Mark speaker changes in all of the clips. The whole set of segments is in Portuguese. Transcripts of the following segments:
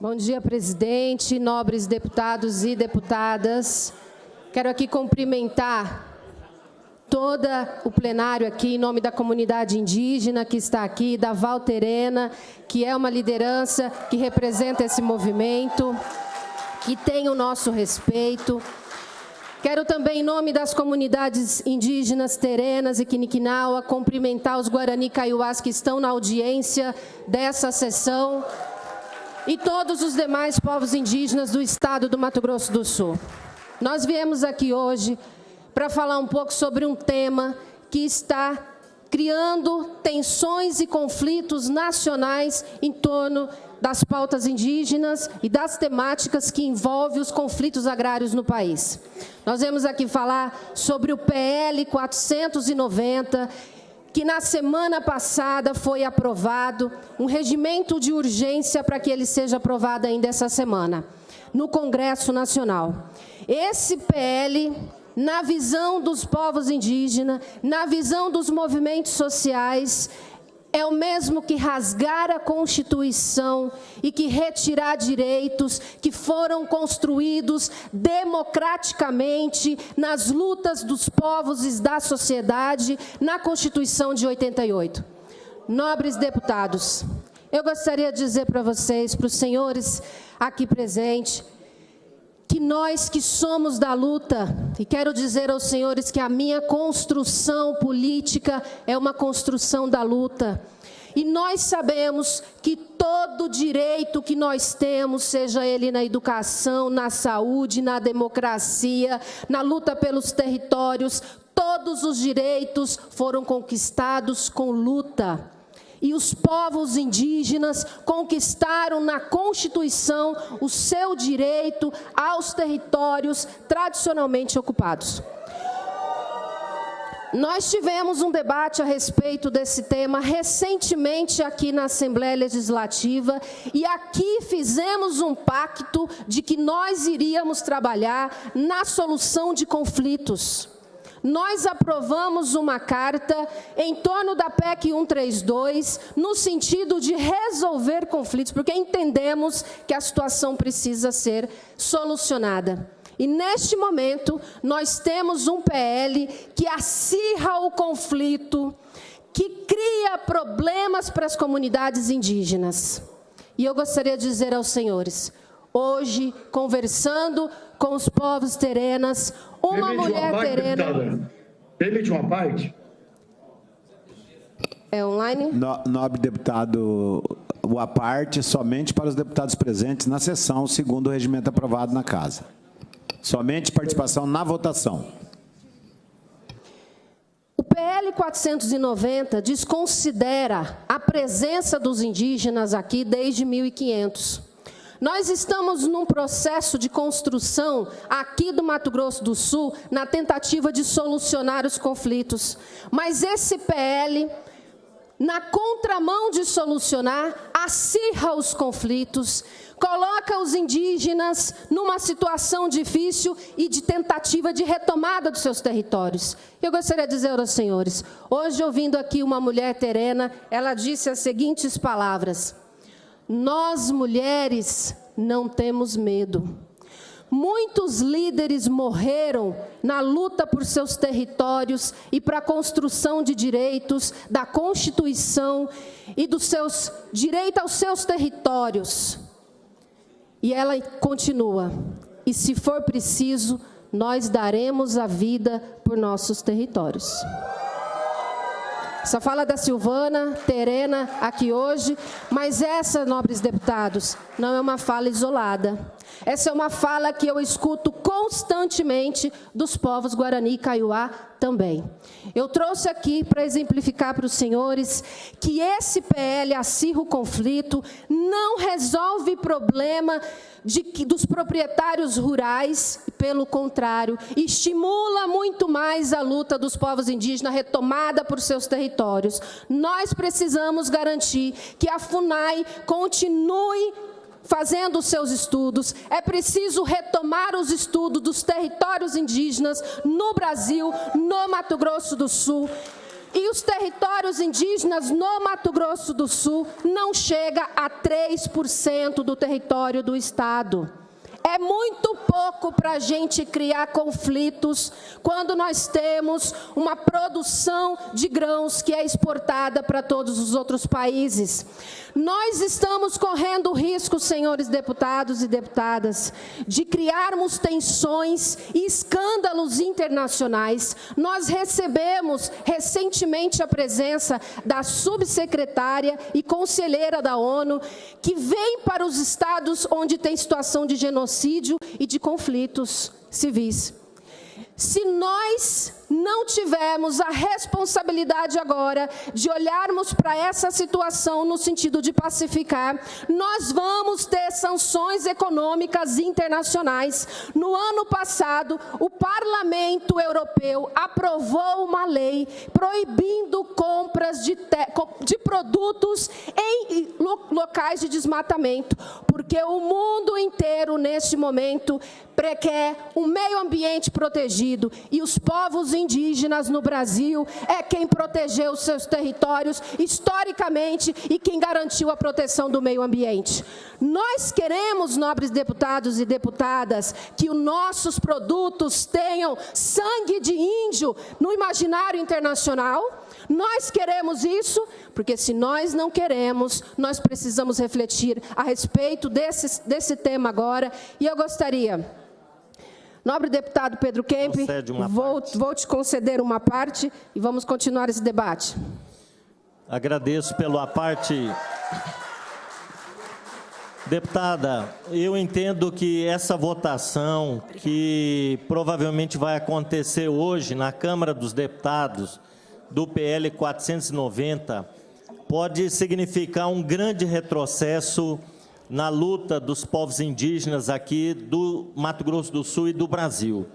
Speaker 1: Bom dia, presidente, nobres deputados e deputadas. Quero aqui cumprimentar todo o plenário aqui, em nome da comunidade indígena que está aqui, da Val Terena, que é uma liderança que representa esse movimento, que tem o nosso respeito. Quero também, em nome das comunidades indígenas terenas e Quiniquinaua, cumprimentar os Guarani Kaiowás que estão na audiência dessa sessão e todos os demais povos indígenas do estado do Mato Grosso do Sul. Nós viemos aqui hoje para falar um pouco sobre um tema que está criando tensões e conflitos nacionais em torno das pautas indígenas e das temáticas que envolvem os conflitos agrários no país. Nós viemos aqui falar sobre o PL 490, que na semana passada foi aprovado, um regimento de urgência para que ele seja aprovado ainda essa semana, no Congresso Nacional. Esse PL, na visão dos povos indígenas, na visão dos movimentos sociais, é o mesmo que rasgar a Constituição e que retirar direitos que foram construídos democraticamente nas lutas dos povos e da sociedade na Constituição de 88. Nobres deputados, eu gostaria de dizer para vocês, para os senhores aqui presentes, que nós que somos da luta, e quero dizer aos senhores que a minha construção política é uma construção da luta, e nós sabemos que todo direito que nós temos, seja ele na educação, na saúde, na democracia, na luta pelos territórios, todos os direitos foram conquistados com luta. E os povos indígenas conquistaram na Constituição o seu direito aos territórios tradicionalmente ocupados. Nós tivemos um debate a respeito desse tema recentemente aqui na Assembleia Legislativa e aqui fizemos um pacto de que nós iríamos trabalhar na solução de conflitos. Nós aprovamos uma carta em torno da PEC 132, no sentido de resolver conflitos, porque entendemos que a situação precisa ser solucionada. E, neste momento, nós temos um PL que acirra o conflito, que cria problemas para as comunidades indígenas. E eu gostaria de dizer aos senhores, hoje, conversando com os povos terenas, uma mulher terena...
Speaker 2: Permite uma parte?
Speaker 1: É online?
Speaker 3: Nobre deputado, a parte somente para os deputados presentes na sessão, segundo o regimento aprovado na Casa. Somente participação na votação.
Speaker 1: O PL 490 desconsidera a presença dos indígenas aqui desde 1500. Nós estamos num processo de construção aqui do Mato Grosso do Sul, na tentativa de solucionar os conflitos. Mas esse PL, na contramão de solucionar, acirra os conflitos, coloca os indígenas numa situação difícil e de tentativa de retomada dos seus territórios. Eu gostaria de dizer aos senhores, hoje ouvindo aqui uma mulher terena, ela disse as seguintes palavras: nós, mulheres, não temos medo. Muitos líderes morreram na luta por seus territórios e para a construção de direitos da Constituição e dos seus direitos aos seus territórios. E ela continua, e se for preciso, nós daremos a vida por nossos territórios. Essa fala da Silvana Terena aqui hoje, mas essa, nobres deputados, não é uma fala isolada. Essa é uma fala que eu escuto constantemente dos povos Guarani e Kaiowá também. Eu trouxe aqui para exemplificar para os senhores que esse PL acirra o conflito, não resolve problema dos proprietários rurais, pelo contrário, estimula muito mais a luta dos povos indígenas, a retomada por seus territórios. Nós precisamos garantir que a FUNAI continue fazendo os seus estudos. É preciso retomar os estudos dos territórios indígenas no Brasil, no Mato Grosso do Sul. E os territórios indígenas no Mato Grosso do Sul não chega a 3% do território do estado. É muito pouco para a gente criar conflitos quando nós temos uma produção de grãos que é exportada para todos os outros países. Nós estamos correndo o risco, senhores deputados e deputadas, de criarmos tensões e escândalos internacionais. Nós recebemos recentemente a presença da subsecretária e conselheira da ONU, que vem para os estados onde tem situação de genocídio e de conflitos civis. Se nós não tivermos a responsabilidade agora de olharmos para essa situação no sentido de pacificar, nós vamos ter sanções econômicas internacionais. No ano passado, o Parlamento Europeu aprovou uma lei proibindo compras de produtos em locais de desmatamento, porque o mundo inteiro, neste momento, requer um meio ambiente protegido, e os povos indígenas no Brasil é quem protegeu os seus territórios historicamente e quem garantiu a proteção do meio ambiente. Nós queremos, nobres deputados e deputadas, que os nossos produtos tenham sangue de índio no imaginário internacional. Nós queremos isso, porque se nós não queremos, nós precisamos refletir a respeito desse tema agora. E eu gostaria... Nobre deputado Pedro Kemp, vou te conceder uma parte e vamos continuar esse debate.
Speaker 4: Agradeço pela parte. Deputada, eu entendo que essa votação, que provavelmente vai acontecer hoje na Câmara dos Deputados, do PL 490, pode significar um grande retrocesso na luta dos povos indígenas aqui do Mato Grosso do Sul e do Brasil.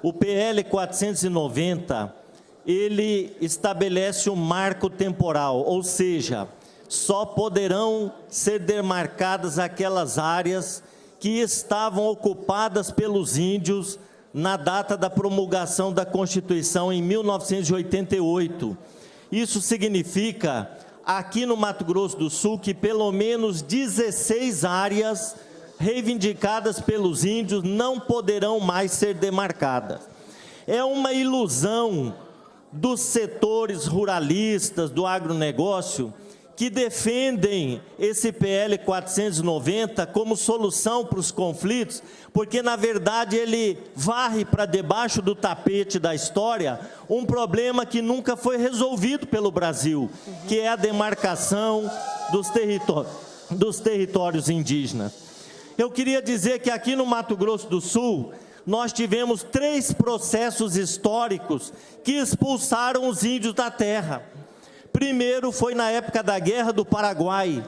Speaker 4: O PL 490, ele estabelece um marco temporal, ou seja, só poderão ser demarcadas aquelas áreas que estavam ocupadas pelos índios na data da promulgação da Constituição em 1988. Isso significa, aqui no Mato Grosso do Sul, que pelo menos 16 áreas reivindicadas pelos índios não poderão mais ser demarcadas. É uma ilusão dos setores ruralistas, do agronegócio, que defendem esse PL 490 como solução para os conflitos, porque, na verdade, ele varre para debaixo do tapete da história um problema que nunca foi resolvido pelo Brasil, que é a demarcação dos territórios indígenas. Eu queria dizer que aqui no Mato Grosso do Sul, nós tivemos 3 processos históricos que expulsaram os índios da terra. Primeiro foi na época da Guerra do Paraguai,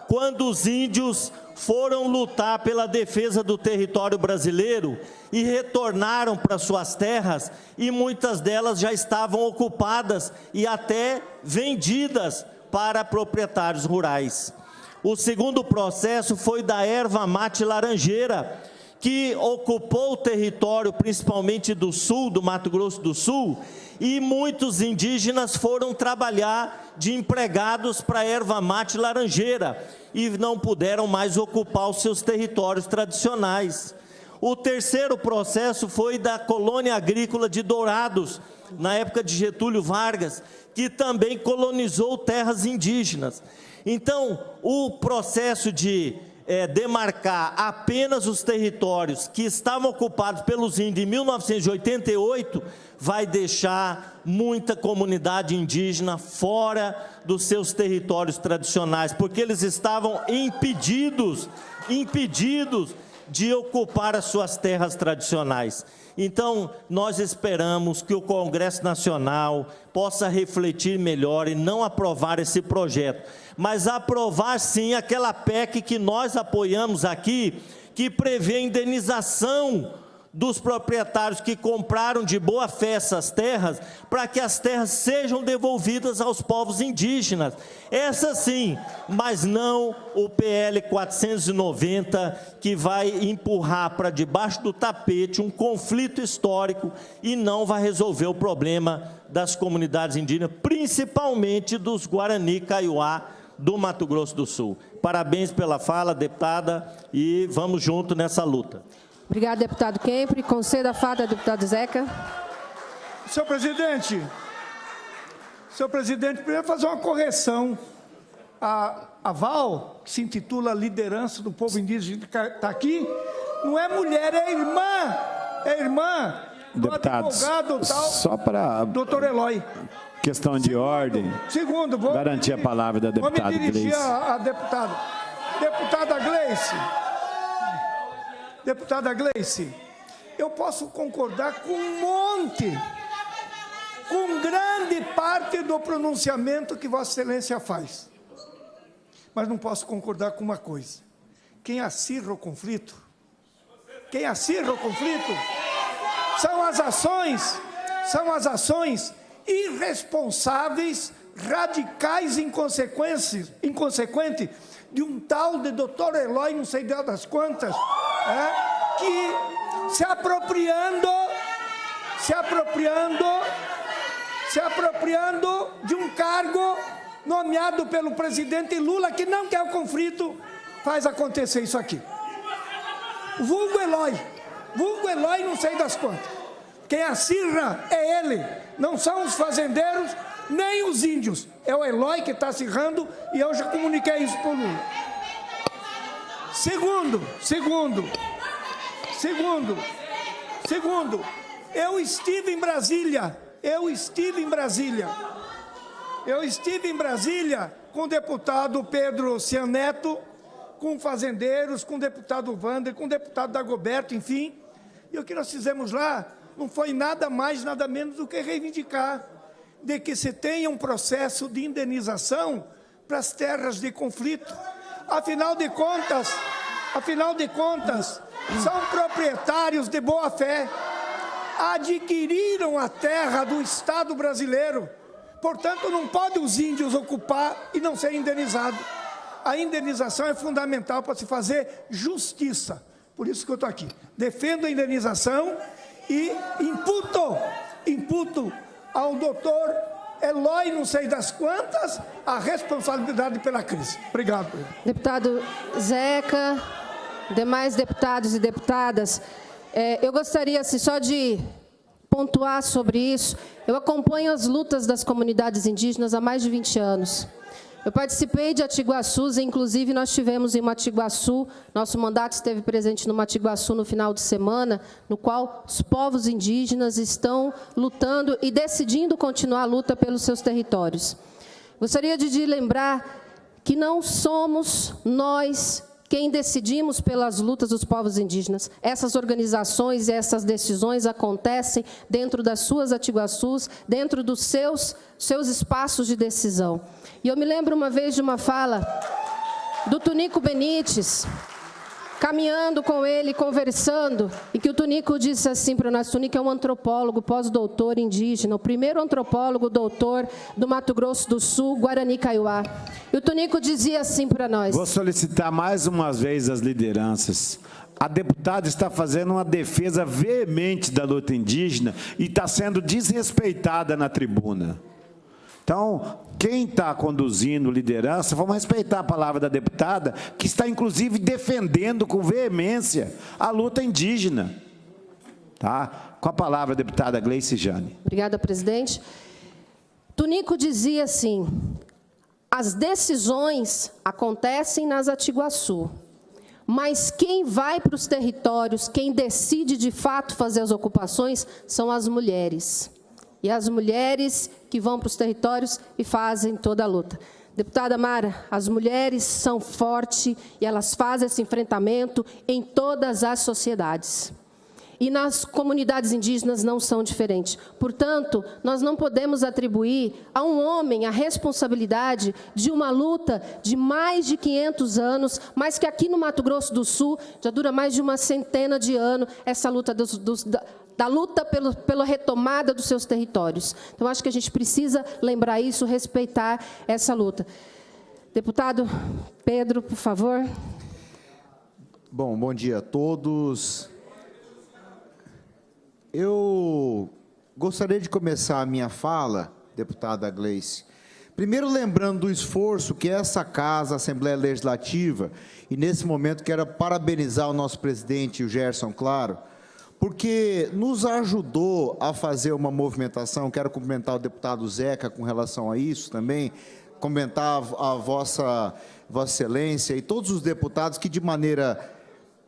Speaker 4: quando os índios foram lutar pela defesa do território brasileiro e retornaram para suas terras, e muitas delas já estavam ocupadas e até vendidas para proprietários rurais. O segundo processo foi da erva mate laranjeira, que ocupou o território principalmente do sul, do Mato Grosso do Sul, e muitos indígenas foram trabalhar de empregados para a erva mate laranjeira e não puderam mais ocupar os seus territórios tradicionais. O terceiro processo foi da colônia agrícola de Dourados, na época de Getúlio Vargas, que também colonizou terras indígenas. Então, o processo de demarcar apenas os territórios que estavam ocupados pelos índios em 1988 vai deixar muita comunidade indígena fora dos seus territórios tradicionais, porque eles estavam impedidos de ocupar as suas terras tradicionais. Então, nós esperamos que o Congresso Nacional possa refletir melhor e não aprovar esse projeto, mas aprovar sim aquela PEC que nós apoiamos aqui, que prevê indenização dos proprietários que compraram de boa fé essas terras, para que as terras sejam devolvidas aos povos indígenas. Essa sim, mas não o PL 490, que vai empurrar para debaixo do tapete um conflito histórico e não vai resolver o problema das comunidades indígenas, principalmente dos Guarani Kaiowá do Mato Grosso do Sul. Parabéns pela fala, deputada, e vamos junto nessa luta.
Speaker 1: Obrigado, deputado Kempri. Conceda a fala, deputado Zeca.
Speaker 5: Senhor presidente, primeiro fazer uma correção. A Val, que se intitula Liderança do Povo Indígena, que está aqui, não é mulher, é irmã do
Speaker 3: Deputados,
Speaker 5: advogado tal,
Speaker 3: só para
Speaker 5: doutor Eloy.
Speaker 3: questão de ordem,
Speaker 5: Vou
Speaker 3: garantir a palavra da deputada
Speaker 5: Gleice. Vou me dirigir
Speaker 3: Gleice.
Speaker 5: à deputada. Deputada Gleice, eu posso concordar com com grande parte do pronunciamento que Vossa Excelência faz. Mas não posso concordar com uma coisa. Quem acirra o conflito, são as ações irresponsáveis, radicais e inconsequentes de um tal de doutor Eloy, não sei das quantas, que se apropriando de um cargo nomeado pelo presidente Lula, que não quer o conflito, faz acontecer isso aqui. Vulgo Eloy, não sei das quantas. Quem acirra é ele, não são os fazendeiros, nem os índios. É o Eloy que está acirrando, e eu já comuniquei isso para o Lula. Segundo, eu estive em Brasília com o deputado Pedro Cianeto, com fazendeiros, com o deputado Wander, com o deputado Dagoberto, enfim. E o que nós fizemos lá não foi nada mais, nada menos do que reivindicar de que se tenha um processo de indenização para as terras de conflito. Afinal de contas, são proprietários de boa fé, adquiriram a terra do Estado brasileiro, portanto, não pode os índios ocupar e não ser indenizado. A indenização é fundamental para se fazer justiça. Por isso que eu estou aqui. Defendo a indenização e imputo ao doutor Eloy, não sei das quantas, a responsabilidade pela crise. Obrigado.
Speaker 1: Deputado Zeca, demais deputados e deputadas, eu gostaria assim, só de pontuar sobre isso. Eu acompanho as lutas das comunidades indígenas há mais de 20 anos. Eu participei de Atiguaçus, inclusive nós tivemos em Matiguaçu, nosso mandato esteve presente no Matiguaçu no final de semana, no qual os povos indígenas estão lutando e decidindo continuar a luta pelos seus territórios. Gostaria de lembrar que não somos nós quem decidimos pelas lutas dos povos indígenas. Essas organizações e essas decisões acontecem dentro das suas Atiguaçus, dentro dos seus espaços de decisão. E eu me lembro uma vez de uma fala do Tunico Benites, caminhando com ele, conversando, e que o Tunico disse assim para nós. Tunico é um antropólogo, pós-doutor indígena, o primeiro antropólogo doutor do Mato Grosso do Sul, Guarani Kaiowá. E o Tunico dizia assim para nós.
Speaker 3: Vou solicitar mais uma vez as lideranças. A deputada está fazendo uma defesa veemente da luta indígena e está sendo desrespeitada na tribuna. Então, quem está conduzindo liderança, vamos respeitar a palavra da deputada, que está, inclusive, defendendo com veemência a luta indígena. Tá? Com a palavra, a deputada Gleice Jane.
Speaker 1: Obrigada, presidente. Tunico dizia assim, as decisões acontecem nas Atiguaçu, mas quem vai para os territórios, quem decide, de fato, fazer as ocupações, são as mulheres. E as mulheres que vão para os territórios e fazem toda a luta. Deputada Mara, as mulheres são fortes e elas fazem esse enfrentamento em todas as sociedades. E nas comunidades indígenas não são diferentes. Portanto, nós não podemos atribuir a um homem a responsabilidade de uma luta de mais de 500 anos, mas que aqui no Mato Grosso do Sul já dura mais de uma centena de anos, essa luta da luta pela retomada dos seus territórios. Então, acho que a gente precisa lembrar isso, respeitar essa luta. Deputado Pedro, por favor.
Speaker 6: Bom dia a todos. Eu gostaria de começar a minha fala, deputada Gleice, primeiro lembrando do esforço que essa casa, a Assembleia Legislativa, e nesse momento quero parabenizar o nosso presidente, o Gerson Claro, porque nos ajudou a fazer uma movimentação. Quero cumprimentar o deputado Zeca com relação a isso também, cumprimentar a Vossa Excelência e todos os deputados que, de maneira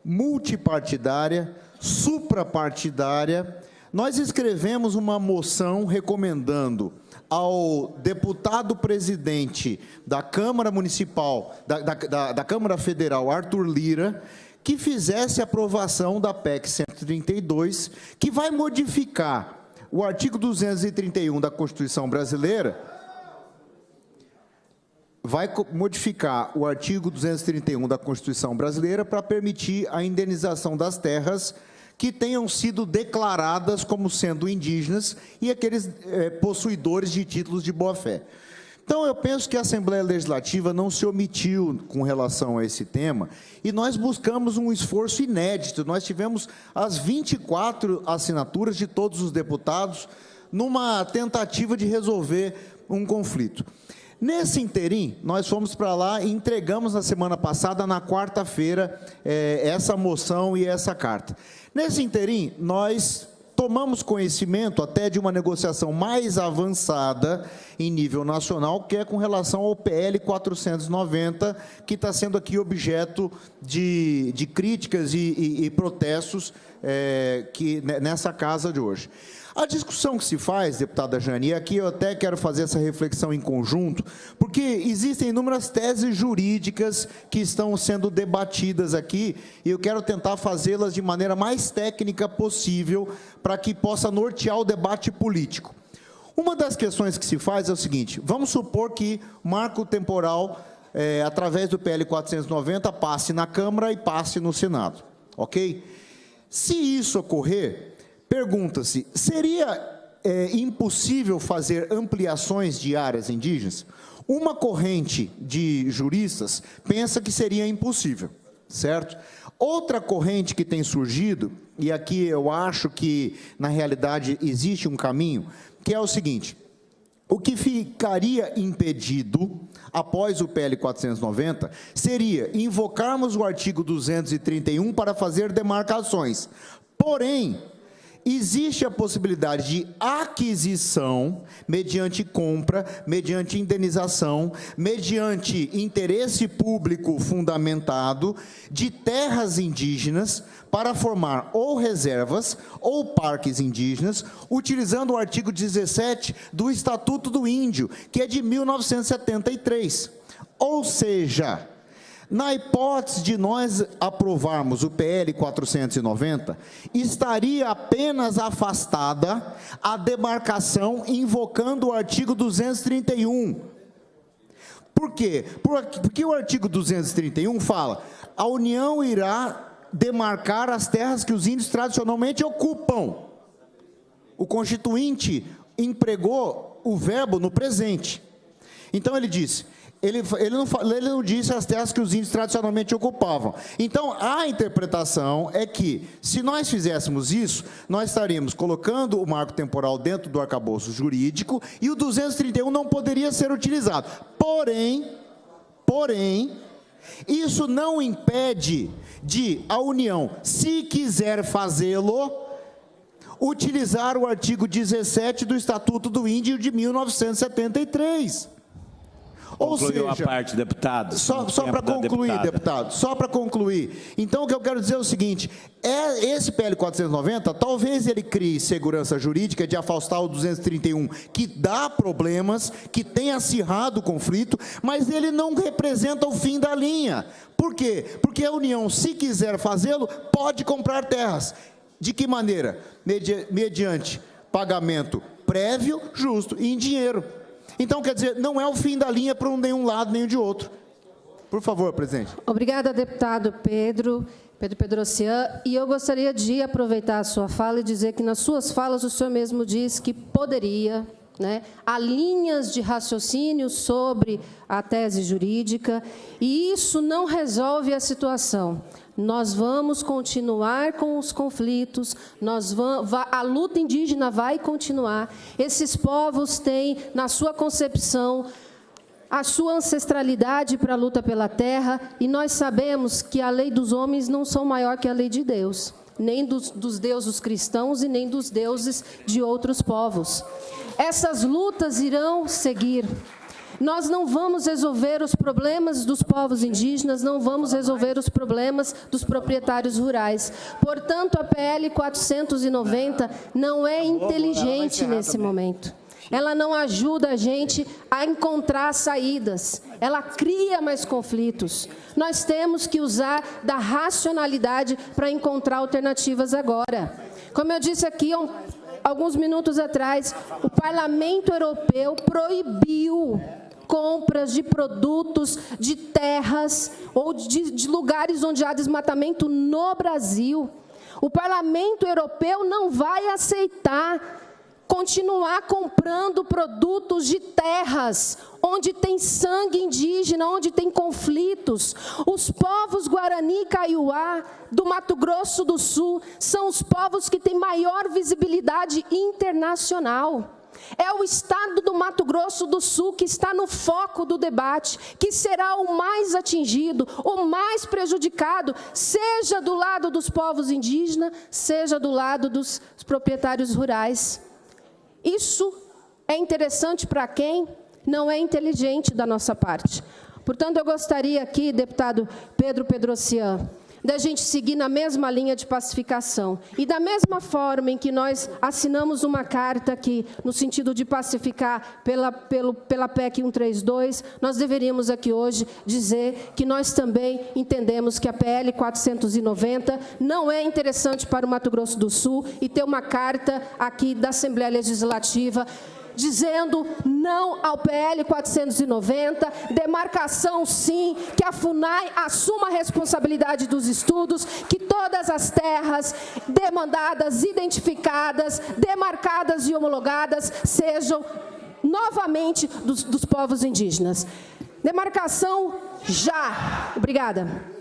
Speaker 6: multipartidária, suprapartidária, nós escrevemos uma moção recomendando ao deputado presidente da Câmara Municipal, da Câmara Federal, Arthur Lira, que fizesse aprovação da PEC 132, que vai modificar o artigo 231 da Constituição Brasileira, vai modificar o artigo 231 da Constituição Brasileira para permitir a indenização das terras que tenham sido declaradas como sendo indígenas e aqueles possuidores de títulos de boa-fé. Então, eu penso que a Assembleia Legislativa não se omitiu com relação a esse tema, e nós buscamos um esforço inédito. Nós tivemos as 24 assinaturas de todos os deputados numa tentativa de resolver um conflito. Nesse interim, nós fomos para lá e entregamos na semana passada, na quarta-feira, essa moção e essa carta. Nesse interim, nós tomamos conhecimento até de uma negociação mais avançada em nível nacional, que é com relação ao PL 490, que está sendo aqui objeto de críticas e protestos nessa casa de hoje. A discussão que se faz, deputada Jane, e aqui eu até quero fazer essa reflexão em conjunto, porque existem inúmeras teses jurídicas que estão sendo debatidas aqui, e eu quero tentar fazê-las de maneira mais técnica possível, para que possa nortear o debate político. Uma das questões que se faz é o seguinte: vamos supor que marco temporal, através do PL 490, passe na Câmara e passe no Senado, ok? Se isso ocorrer, pergunta-se, seria impossível fazer ampliações de áreas indígenas? Uma corrente de juristas pensa que seria impossível, certo? Outra corrente que tem surgido, e aqui eu acho que, na realidade, existe um caminho, que é o seguinte: o que ficaria impedido, após o PL 490, seria invocarmos o artigo 231 para fazer demarcações. Porém, existe a possibilidade de aquisição, mediante compra, mediante indenização, mediante interesse público fundamentado, de terras indígenas para formar ou reservas ou parques indígenas, utilizando o artigo 17 do Estatuto do Índio, que é de 1973. Ou seja, na hipótese de nós aprovarmos o PL 490, estaria apenas afastada a demarcação invocando o artigo 231. Por quê? Porque o artigo 231 fala: a União irá demarcar as terras que os índios tradicionalmente ocupam. O Constituinte empregou o verbo no presente. Então ele disse... Ele não disse as terras que os índios tradicionalmente ocupavam. Então, a interpretação é que, se nós fizéssemos isso, nós estaríamos colocando o marco temporal dentro do arcabouço jurídico e o 231 não poderia ser utilizado. Porém, isso não impede de a União, se quiser fazê-lo, utilizar o artigo 17 do Estatuto do Índio de 1973. Ou
Speaker 3: Concluiu
Speaker 6: seja,
Speaker 3: a parte, deputado.
Speaker 6: Só para concluir, deputado, só para concluir. Então, o que eu quero dizer é o seguinte: esse PL 490, talvez ele crie segurança jurídica de afastar o 231, que dá problemas, que tem acirrado o conflito, mas ele não representa o fim da linha. Por quê? Porque a União, se quiser fazê-lo, pode comprar terras. De que maneira? Mediante pagamento prévio, justo e em dinheiro. Então, quer dizer, não é o fim da linha para nenhum lado nem de outro. Por favor, presidente.
Speaker 1: Obrigada, deputado Pedro Pedrocian. E eu gostaria de aproveitar a sua fala e dizer que nas suas falas o senhor mesmo disse que poderia, né, há linhas de raciocínio sobre a tese jurídica, e isso não resolve a situação. Nós vamos continuar com os conflitos, a luta indígena vai continuar. Esses povos têm, na sua concepção, a sua ancestralidade para a luta pela terra, e nós sabemos que a lei dos homens não são maior que a lei de Deus, nem dos deuses cristãos e nem dos deuses de outros povos. Essas lutas irão seguir. Nós não vamos resolver os problemas dos povos indígenas, não vamos resolver os problemas dos proprietários rurais. Portanto, a PL 490 não é inteligente nesse momento. Ela não ajuda a gente a encontrar saídas. Ela cria mais conflitos. Nós temos que usar da racionalidade para encontrar alternativas agora. Como eu disse aqui alguns minutos atrás, o Parlamento Europeu proibiu compras de produtos de terras ou de lugares onde há desmatamento no Brasil. O Parlamento Europeu não vai aceitar continuar comprando produtos de terras onde tem sangue indígena, onde tem conflitos. Os povos Guarani e Kaiowá do Mato Grosso do Sul são os povos que têm maior visibilidade internacional. É o estado do Mato Grosso do Sul que está no foco do debate, que será o mais atingido, o mais prejudicado, seja do lado dos povos indígenas, seja do lado dos proprietários rurais. Isso é interessante para quem não é inteligente da nossa parte. Portanto, eu gostaria aqui, deputado Pedro Pedrocian, da gente seguir na mesma linha de pacificação. E da mesma forma em que nós assinamos uma carta aqui, no sentido de pacificar pela PEC 132, nós deveríamos aqui hoje dizer que nós também entendemos que a PL 490 não é interessante para o Mato Grosso do Sul, e ter uma carta aqui da Assembleia Legislativa dizendo não ao PL 490, demarcação sim, que a FUNAI assuma a responsabilidade dos estudos, que todas as terras demandadas, identificadas, demarcadas e homologadas sejam novamente dos povos indígenas. Demarcação já. Obrigada.